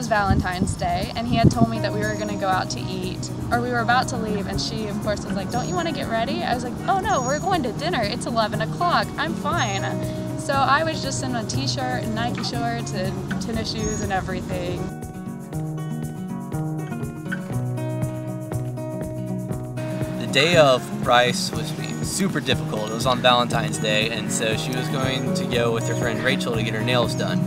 was Valentine's Day, and he had told me that we were going to go out to eat, or we were about to leave, and she, of course, was like, "Don't you want to get ready?" I was like, "Oh no, we're going to dinner. It's 11 o'clock. I'm fine." So I was just in a t-shirt and Nike shorts and tennis shoes and everything. The day of Bryce was super difficult. It was on Valentine's Day, and so she was going to go with her friend Rachel to get her nails done.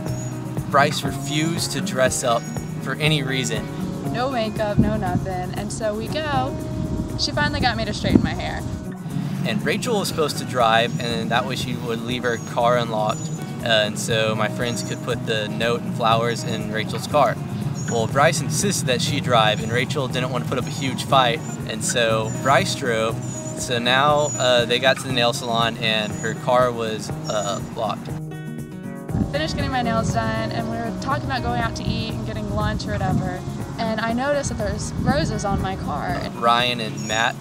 Bryce refused to dress up for any reason. No makeup, no nothing. And so we go. She finally got me to straighten my hair. And Rachel was supposed to drive, and that way she would leave her car unlocked, and so my friends could put the note and flowers in Rachel's car. Well, Bryce insisted that she drive, and Rachel didn't want to put up a huge fight, and so Bryce drove. So now they got to the nail salon, and her car was locked. I finished getting my nails done, and we were talking about going out to eat and getting lunch or whatever, and I noticed that there's roses on my car. Ryan and Matt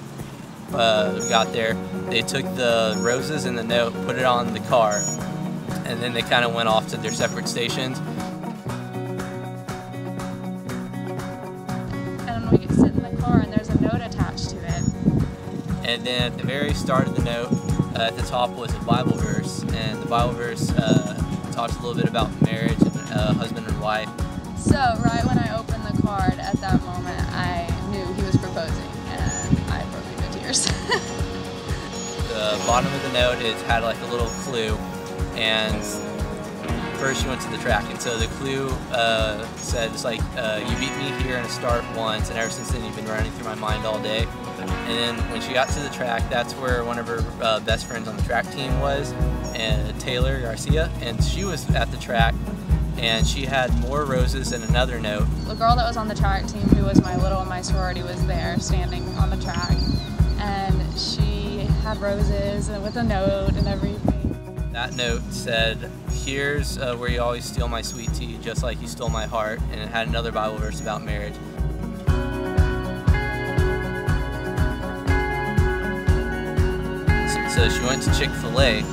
got there. They took the roses and the note, put it on the car, and then they kind of went off to their separate stations. And we sit in the car, and there's a note attached to it. And then at the very start of the note, at the top was a Bible verse, and the Bible verse talks a little bit about marriage and husband and wife. So right when I opened the card, at that moment, I knew he was proposing, and I broke into tears. The bottom of the note, it had like a little clue, and first she went to the track, and so the clue said, it's like, you beat me here in a start once, and ever since then you've been running through my mind all day. And then when she got to the track, that's where one of her best friends on the track team was, and Taylor Garcia, and she was at the track, and she had more roses and another note. The girl that was on the track team, who was my little in my sorority, was there standing on the track, and she had roses with a note and everything. That note said, "Here's where you always steal my sweet tea, just like you stole my heart," and it had another Bible verse about marriage. So she went to Chick-fil-A,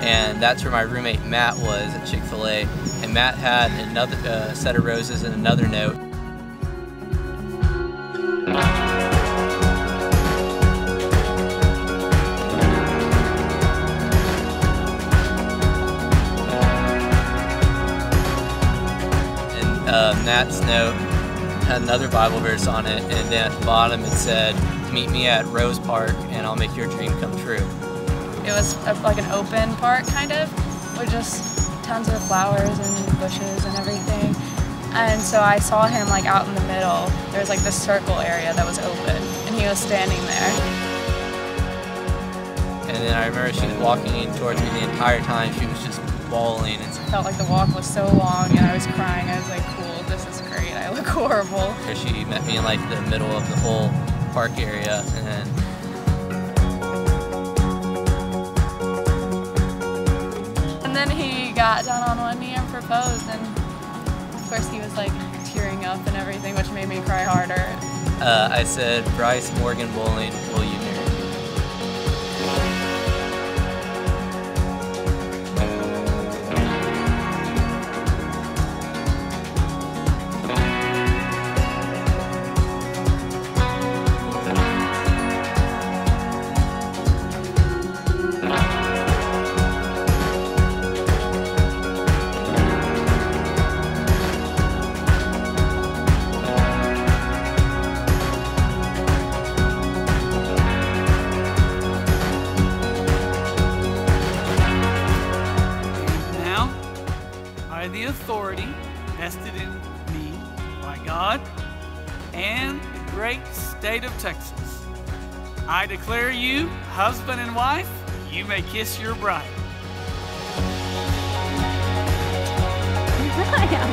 and that's where my roommate Matt was at Chick-fil-A, and Matt had another set of roses and another note. And Matt's note had another Bible verse on it, and then at the bottom it said, "Meet me at Rose Park and I'll make your dream come true." It was like an open park, kind of, with just tons of flowers and bushes and everything. And so I saw him like out in the middle. There was like this circle area that was open, and he was standing there. And then I remember she was walking towards me the entire time. She was just bawling. And Felt like the walk was so long, and I was crying. I was like, "Cool, this is great. I look horrible." she met me in like the middle of the whole park area, And then he got down on one knee and proposed, and of course he was like tearing up and everything, which made me cry harder. I said, "Bryce Morgan Bowling, will you marry me?" The authority vested in me by God and the great state of Texas, I declare you husband and wife. You may kiss your bride. I am.